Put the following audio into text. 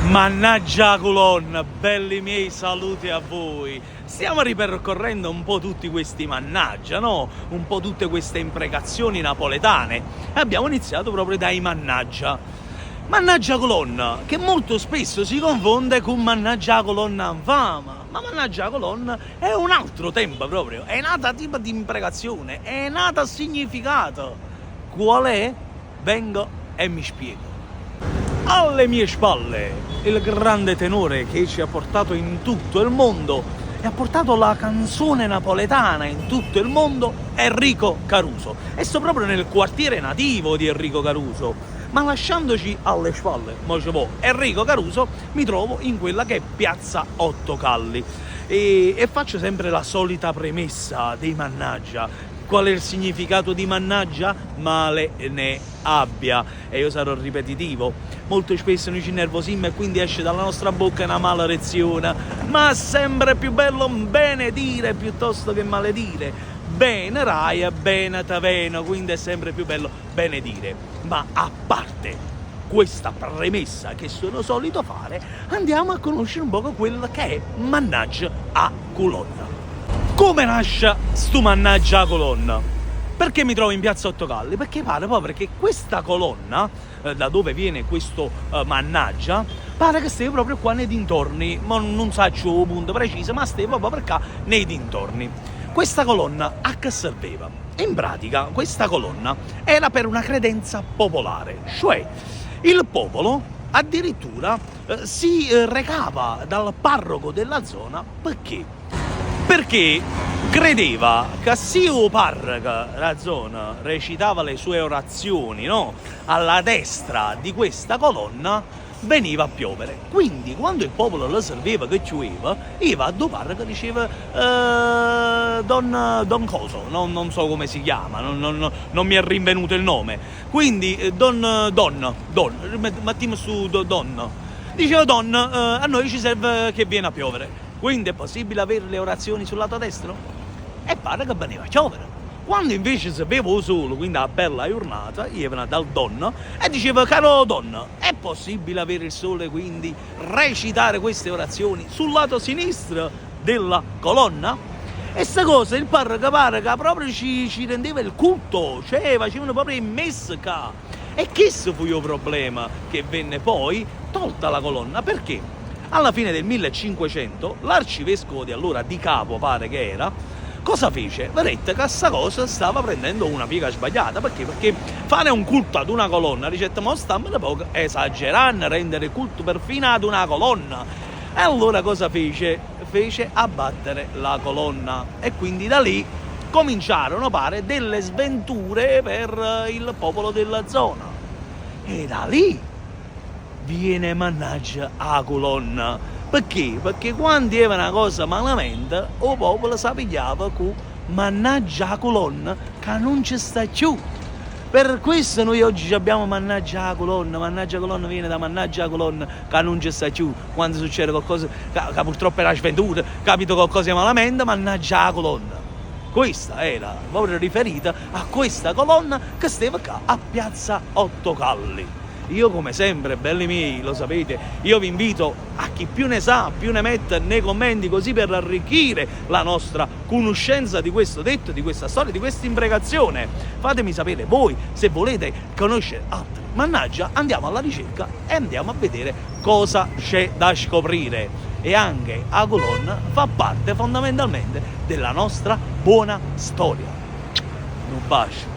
Mannaggia la colonna, belli miei, saluti a voi. Stiamo ripercorrendo un po' tutti questi mannaggia, no? Un po' tutte queste imprecazioni napoletane. E abbiamo iniziato proprio dai mannaggia. Mannaggia colonna, che molto spesso si confonde con mannaggia la colonna infama. Ma mannaggia la colonna è un altro tempo proprio, è nata tipo di imprecazione, è nata a significato. Qual è? Vengo e mi spiego. Alle mie spalle il grande tenore che ci ha portato in tutto il mondo e ha portato la canzone napoletana in tutto il mondo, Enrico Caruso. E sto proprio nel quartiere nativo di Enrico Caruso. Ma lasciandoci alle spalle Enrico Caruso, mi trovo in quella che è Piazza Ottocalli e faccio sempre la solita premessa dei mannaggia. Qual è il significato di mannaggia? Male ne abbia. E io sarò ripetitivo. Molto spesso noi ci nervosimmo e quindi esce dalla nostra bocca una maledizione. Ma sempre più bello benedire piuttosto che maledire. Bene rai, bene taveno, quindi è sempre più bello benedire. Ma a parte questa premessa che sono solito fare, andiamo a conoscere un po' quello che è mannaggia a colonna. Come nasce sto mannaggia a colonna? Perché mi trovo in piazza Ottocalli? Perché pare proprio che questa colonna, da dove viene questo mannaggia, pare che stia proprio qua nei dintorni, ma non so il punto preciso, ma stia proprio per qua nei dintorni. Questa colonna a che serveva? In pratica questa colonna era per una credenza popolare, cioè il popolo addirittura si recava dal parroco della zona perché credeva che se il parroco della zona recitava le sue orazioni, no, alla destra di questa colonna veniva a piovere. Quindi quando il popolo lo serveva che pioveva, iva a do parroco e diceva Don Coso, non so come si chiama, non mi è rinvenuto il nome. Quindi Don, mettiamo su Don. Diceva Don, a noi ci serve che viene a piovere. Quindi è possibile avere le orazioni sul lato destro? E pare che veniva a piovere. Quando invece sapeva solo, quindi a bella giornata, io veniva dal Don e diceva, caro Don, è possibile avere il sole, quindi recitare queste orazioni sul lato sinistro della colonna? E sta cosa il parroco pare che proprio ci rendeva il culto, cioè facevano proprio in messa. E questo fu il problema, che venne poi tolta la colonna, perché? Alla fine del 1500 l'arcivescovo di allora Di Capo pare che era, cosa fece? Vedete che sta cosa stava prendendo una piega sbagliata, perché fare un culto ad una colonna, dicette, ma stiamo da poco esagerando, rendere culto perfino ad una colonna. E allora cosa fece? Fece abbattere la colonna e quindi da lì cominciarono pare delle sventure per il popolo della zona e da lì viene mannaggia a colonna. Perché? Perché quando era una cosa malamente, il popolo si pigliava con mannaggia a colonna che non ci sta più. Per questo noi oggi abbiamo mannaggia a colonna viene da mannaggia a colonna che non ci sta più. Quando succede qualcosa che purtroppo era svenduta, capito qualcosa malamente, mannaggia a colonna. Questa era proprio riferita a questa colonna che stava qua a Piazza Ottocalli. Io come sempre, belli miei, lo sapete, io vi invito a chi più ne sa, più ne mette nei commenti, così per arricchire la nostra conoscenza di questo detto, di questa storia, di questa imprecazione. Fatemi sapere voi se volete conoscere altri mannaggia, andiamo alla ricerca e andiamo a vedere cosa c'è da scoprire. E anche la colonna fa parte fondamentalmente della nostra buona storia. Un bacio.